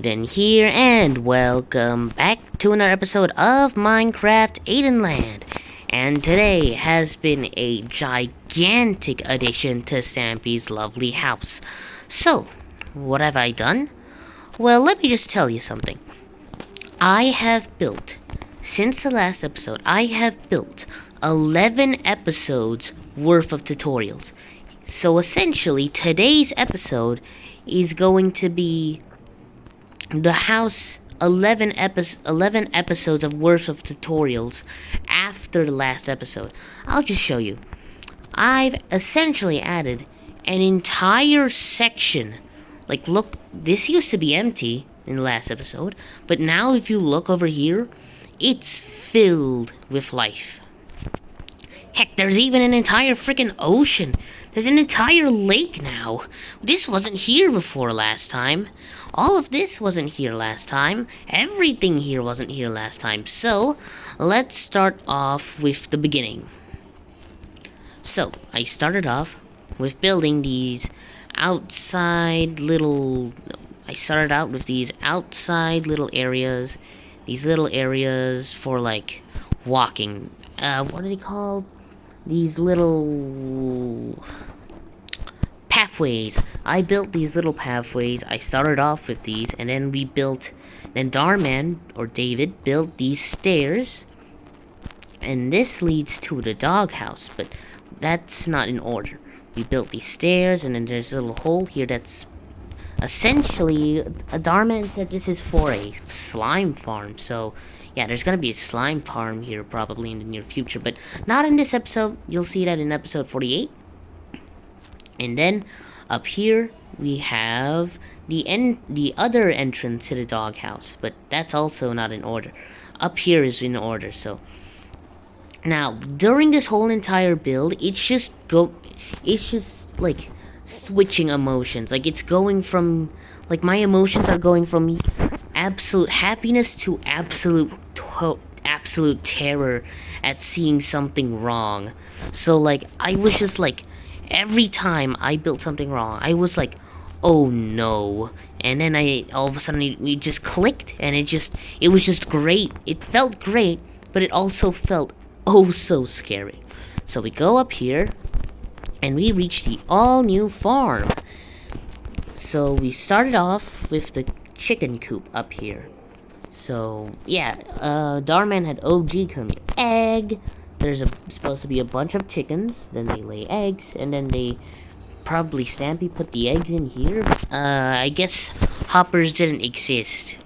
Aiden here, and welcome back to another episode of Minecraft Aidenland. And today has been a gigantic addition to Stampy's lovely house. So, what have I done? Well, let me just tell you something. I have built, since the last episode, I have built 11 episodes worth of tutorials. So essentially, today's episode is going to be the house 11 episodes of worth of tutorials after the last episode. I'll just show you. I've essentially added an entire section. Like, look, this used to be empty in the last episode, but now if you look over here, it's filled with life. Heck, there's even an entire freaking ocean. There's an entire lake now. This wasn't here before last time. All of this wasn't here last time. Everything here wasn't here last time. So, let's start off with the beginning. So, I started off with building these outside little... I started out with these outside little areas. These little areas for, like, walking. What are they called? These little pathways. I built these little pathways. I started off with these, and then then Darman, or David, built these stairs, and this leads to the doghouse, but that's not in order. We built these stairs, and then there's a little hole here that's essentially, Darman said this is for a slime farm, so yeah, there's gonna be a slime farm here probably in the near future, but not in this episode. You'll see that in episode 48. And then up here we have the other entrance to the doghouse, but that's also not in order. Up here is in order. So now during this whole entire build, it's just like switching emotions. Like, it's going from, like, my emotions are going from absolute happiness to absolute terror at seeing something wrong. So, like, I was just like, every time I built something wrong, I was like, oh no. And then all of a sudden we just clicked, and it was just great. It felt great, but it also felt oh so scary. So we go up here, and we reach the all-new farm. So we started off with the chicken coop up here. So yeah, Darman had OG come here. Egg. There's supposed to be a bunch of chickens. Then they lay eggs, and then they probably Stampy put the eggs in here. I guess hoppers didn't exist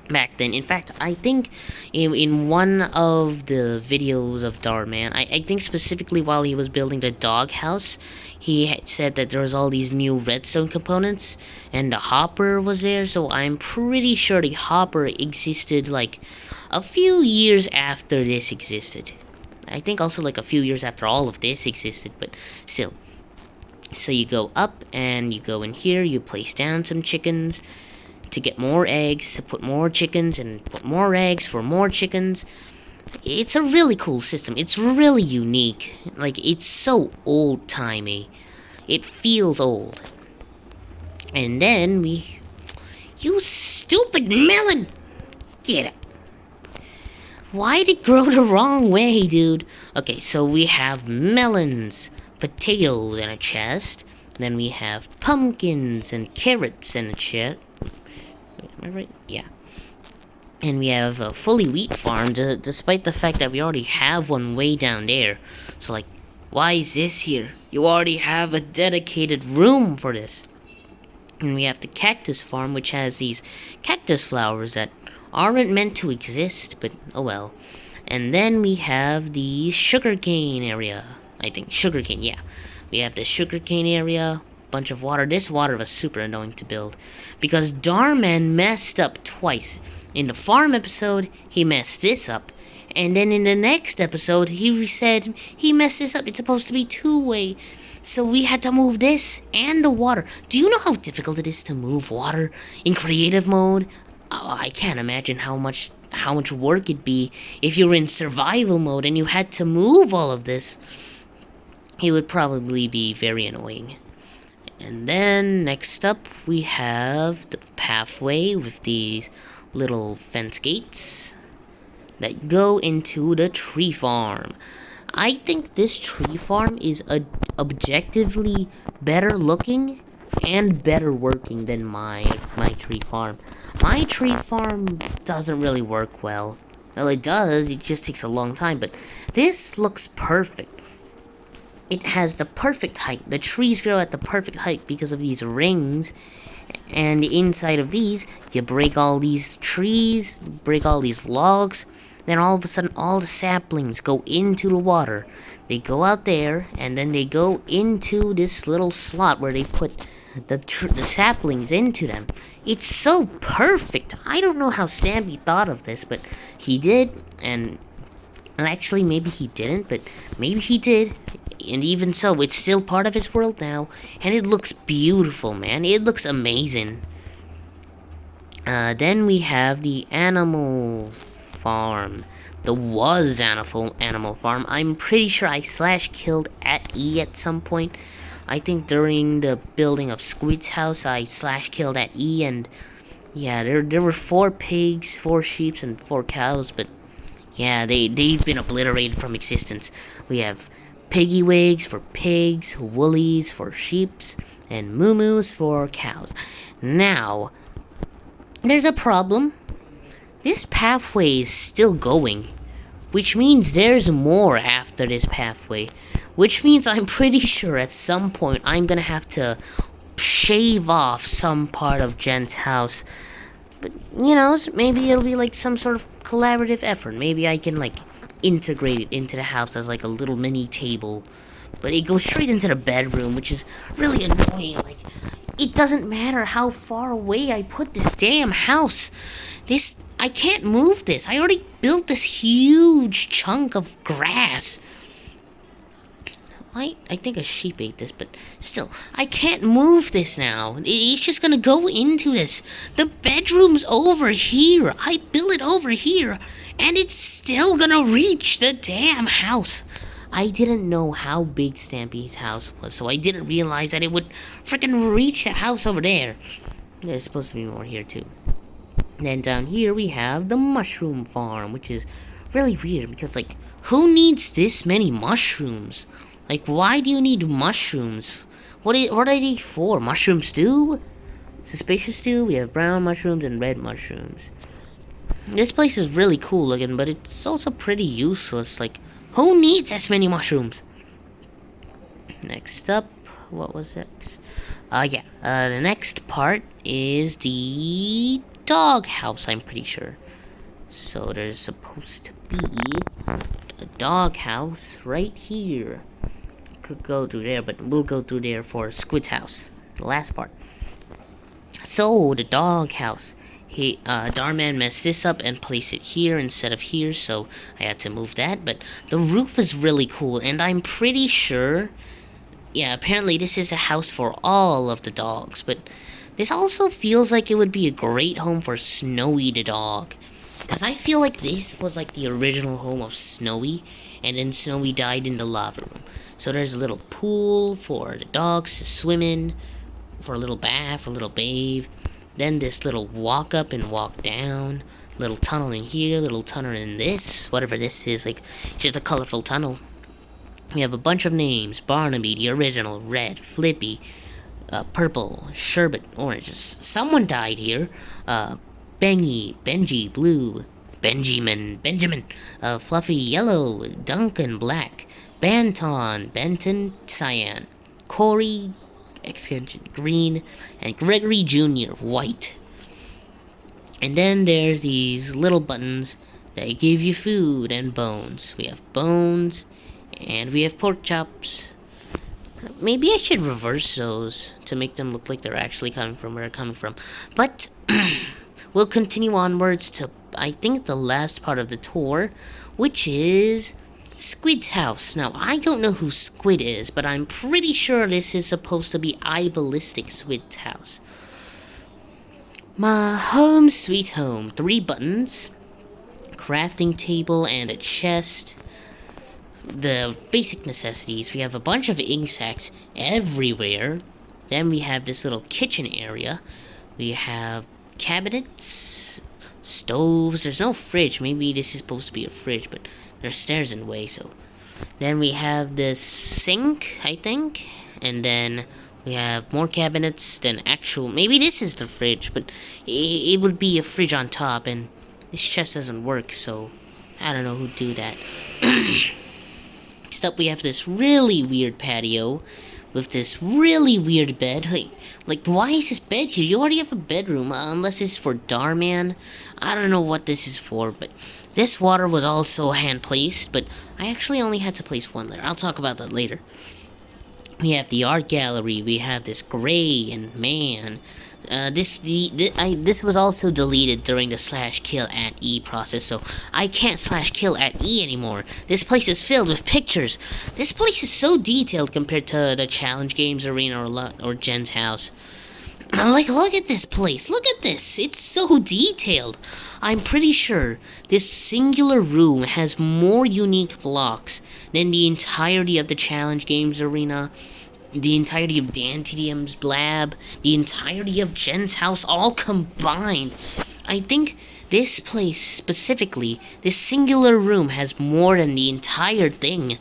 back then. In fact, I think in one of the videos of Darman, I think specifically while he was building the doghouse, he had said that there was all these new redstone components, and the hopper was there, so I'm pretty sure the hopper existed, like, a few years after this existed. I think also, like, a few years after all of this existed, but still. So you go up, and you go in here, you place down some chickens to get more eggs, to put more chickens, and put more eggs for more chickens. It's a really cool system. It's really unique. Like, it's so old-timey. It feels old. And then you stupid melon! Get it. Why'd it grow the wrong way, dude? Okay, so we have melons, potatoes, and a chest. Then we have pumpkins and carrots and a chest. Am I right? Yeah. And we have a fully wheat farm, despite the fact that we already have one way down there. So, like, why is this here? You already have a dedicated room for this. And we have the cactus farm, which has these cactus flowers that aren't meant to exist, but oh well. And then we have the sugarcane area. I think sugarcane, yeah. We have the sugarcane area. Bunch of water. This water was super annoying to build because Darman messed up twice. In the farm episode, he messed this up, and then in the next episode, he said he messed this up. It's supposed to be two-way, so we had to move this and the water. Do you know how difficult it is to move water in creative mode? Oh, I can't imagine how much work it'd be if you were in survival mode and you had to move all of this. It would probably be very annoying. And then next up we have the pathway with these little fence gates that go into the tree farm. I think this tree farm is objectively better looking and better working than my tree farm. My tree farm doesn't really work well. Well, it does, it just takes a long time, but this looks perfect. It has the perfect height. The trees grow at the perfect height because of these rings. And inside of these, you break all these trees, break all these logs, then all of a sudden all the saplings go into the water. They go out there, and then they go into this little slot where they put the saplings into them. It's so perfect. I don't know how Stampy thought of this, but he did, and actually maybe he didn't, but maybe he did. And even so, it's still part of his world now, and it looks beautiful, man. It looks amazing. Then we have the animal farm. The animal farm. I'm pretty sure I /killed at E at some point. I think during the building of Squid's house, I /killed at E, and yeah, there were 4 pigs, 4 sheep, and 4 cows, but yeah, they've been obliterated from existence. We have piggy wigs for pigs, woolies for sheeps, and moo-moos for cows. Now, there's a problem. This pathway is still going, which means there's more after this pathway, which means I'm pretty sure at some point I'm gonna have to shave off some part of Jen's house. But, you know, maybe it'll be like some sort of collaborative effort. Maybe I can, like, integrate it into the house as, like, a little mini table. But it goes straight into the bedroom, which is really annoying. Like, it doesn't matter how far away I put this damn house. I can't move this. I already built this huge chunk of grass. I think a sheep ate this, but still, I can't move this now. It's just gonna go into this. The bedroom's over here. I built it over here, and it's still gonna reach the damn house. I didn't know how big Stampy's house was, so I didn't realize that it would freaking reach the house over there. There's supposed to be more here, too. Then down here, we have the mushroom farm, which is really weird, because, like, who needs this many mushrooms? Like, why do you need mushrooms? What are they for? Mushroom stew? Suspicious stew? We have brown mushrooms and red mushrooms. This place is really cool looking, but it's also pretty useless. Like, who needs this many mushrooms? Next up, what was it? The next part is the dog house, I'm pretty sure. So there's supposed to be a dog house right here. Could go through there, but we'll go through there for Squid's house, the last part. So the dog house, Darman messed this up and placed it here instead of here, so I had to move that. But the roof is really cool, and I'm pretty sure, yeah, apparently this is a house for all of the dogs. But this also feels like it would be a great home for Snowy the dog, because I feel like this was like the original home of Snowy, and then Snowy died in the lava room. So there's a little pool for the dogs to swim in, for a little bath, for a little bathe. Then this little walk up and walk down. Little tunnel in here, little tunnel in this. Whatever this is, like, just a colorful tunnel. We have a bunch of names. Barnaby, the original, red, Flippy, purple, sherbet, orange. Someone died here. Benji, blue. Benjamin, Fluffy, yellow. Duncan, black. Benton, cyan. Corey, extension, green. And Gregory Jr., white. And then there's these little buttons that give you food and bones. We have bones, and we have pork chops. Maybe I should reverse those to make them look like they're actually coming from where they're coming from. But we'll continue onwards to, I think, the last part of the tour, which is Squid's house. Now, I don't know who Squid is, but I'm pretty sure this is supposed to be iBallistic Squid's house. My home sweet home. 3 buttons, crafting table, and a chest. The basic necessities. We have a bunch of ink sacks everywhere. Then we have this little kitchen area. We have cabinets, stoves. There's no fridge. Maybe this is supposed to be a fridge, but there's stairs in the way, so. Then we have this sink, I think. And then we have more cabinets than actual. Maybe this is the fridge, but it would be a fridge on top, and this chest doesn't work, so I don't know who'd do that. Next up, we have this really weird patio with this really weird bed. Wait, like, why is this bed here? You already have a bedroom, unless it's for Darman. I don't know what this is for, but this water was also hand-placed, but I actually only had to place one there. I'll talk about that later. We have the art gallery. We have this gray, and man, this was also deleted during the /kill@E process, so I can't /kill@E anymore. This place is filled with pictures. This place is so detailed compared to the challenge games arena or Jen's house. Like, look at this place. Look at this. It's so detailed. I'm pretty sure this singular room has more unique blocks than the entirety of the challenge games arena, the entirety of DanTDM's lab, the entirety of Jen's house, all combined. I think this place specifically, this singular room, has more than the entire thing.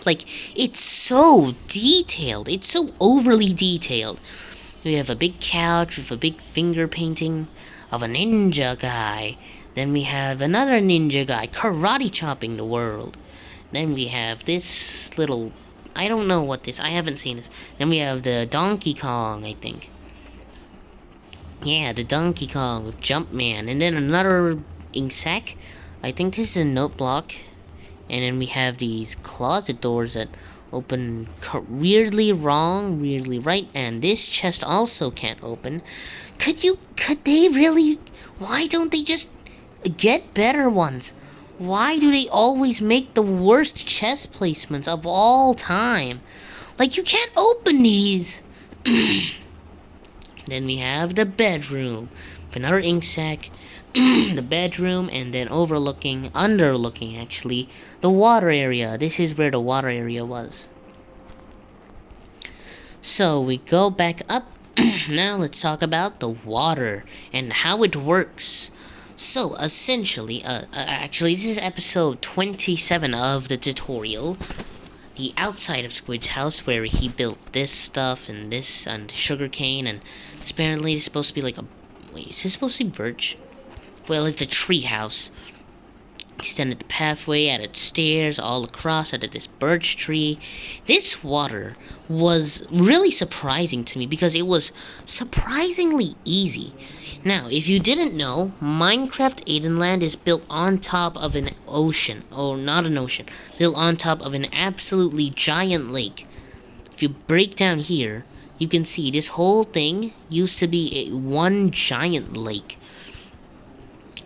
Like, it's so detailed. It's so overly detailed. We have a big couch with a big finger painting of a ninja guy. Then we have another ninja guy karate chopping the world. Then we have this little, I don't know what this, I haven't seen this. Then we have the Donkey Kong, I think. Yeah, the Donkey Kong with Jumpman. And then another ink sac. I think this is a note block. And then we have these closet doors that open weirdly wrong, weirdly right. And this chest also can't open. Could they really, why don't they just get better ones? Why do they always make the worst chest placements of all time? Like, you can't open these. Then we have the bedroom. Another ink sac. The bedroom, and then underlooking actually, the water area. This is where the water area was. So we go back up. Now let's talk about the water and how it works. So essentially, actually this is episode 27 of the tutorial. The outside of Squid's house, where he built this stuff and this and sugarcane, and apparently it's supposed to be like a, wait, is this supposed to be birch? Well, it's a tree house. Extended the pathway, added stairs all across, added this birch tree. This water was really surprising to me because it was surprisingly easy. Now, if you didn't know, Minecraft Aidenland is built on top of an ocean. Oh, not an ocean. Built on top of an absolutely giant lake. If you break down here, you can see this whole thing used to be one giant lake.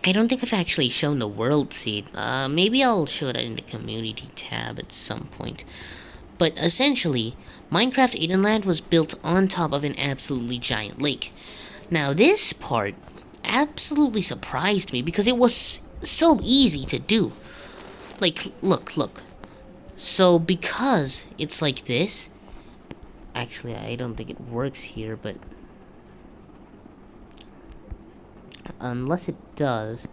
I don't think I've actually shown the world seed. Maybe I'll show that in the community tab at some point. But essentially, Minecraft Aidenland was built on top of an absolutely giant lake. Now, this part absolutely surprised me because it was so easy to do. Like, look. So, because it's like this, actually, I don't think it works here, but unless it does,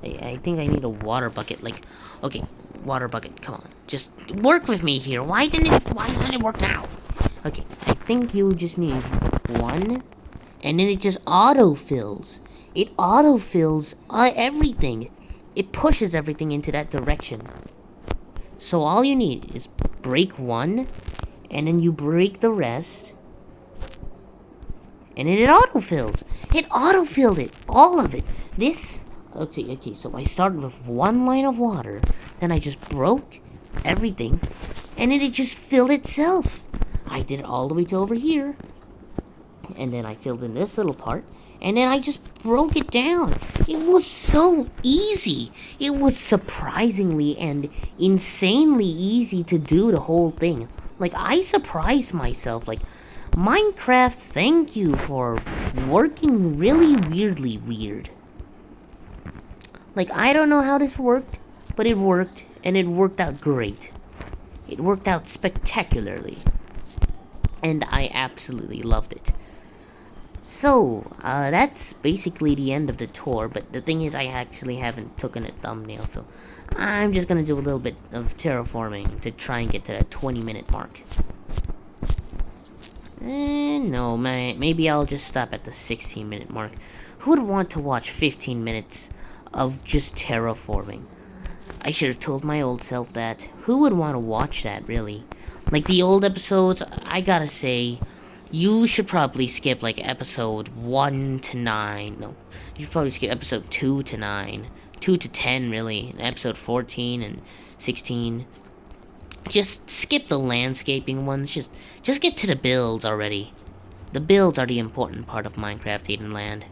I think I need a water bucket. Like, okay, water bucket, come on, just work with me here. Why doesn't it work now? Okay, I think you just need one, and then it just auto-fills. It auto-fills everything. It pushes everything into that direction. So all you need is break one, and then you break the rest, and then it autofills. It autofilled it, all of it. This, let's see, okay, so I started with one line of water, then I just broke everything, and then it just filled itself. I did it all the way to over here, and then I filled in this little part, and then I just broke it down. It was so easy. It was surprisingly and insanely easy to do the whole thing. Like, I surprised myself, like, Minecraft, thank you for working really weirdly weird. Like, I don't know how this worked, but it worked, and it worked out great. It worked out spectacularly. and I absolutely loved it. So, that's basically the end of the tour, but the thing is I actually haven't taken a thumbnail, so I'm just gonna do a little bit of terraforming to try and get to that 20-minute mark. No, maybe I'll just stop at the 16-minute mark. Who would want to watch 15 minutes of just terraforming? I should have told my old self that. Who would want to watch that, really? Like, the old episodes, I gotta say, you should probably skip, like, episode 1 to 9. No, you should probably skip episode 2 to 9. 2 to 10, really. And episode 14 and 16. Just skip the landscaping ones. Just get to the builds already. The builds are the important part of Minecraft Aidenland.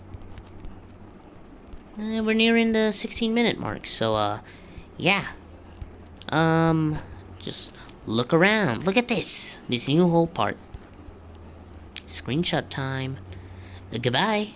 We're nearing the 16-minute mark, so, yeah. Just look around. Look at this new whole part. Screenshot time. Goodbye.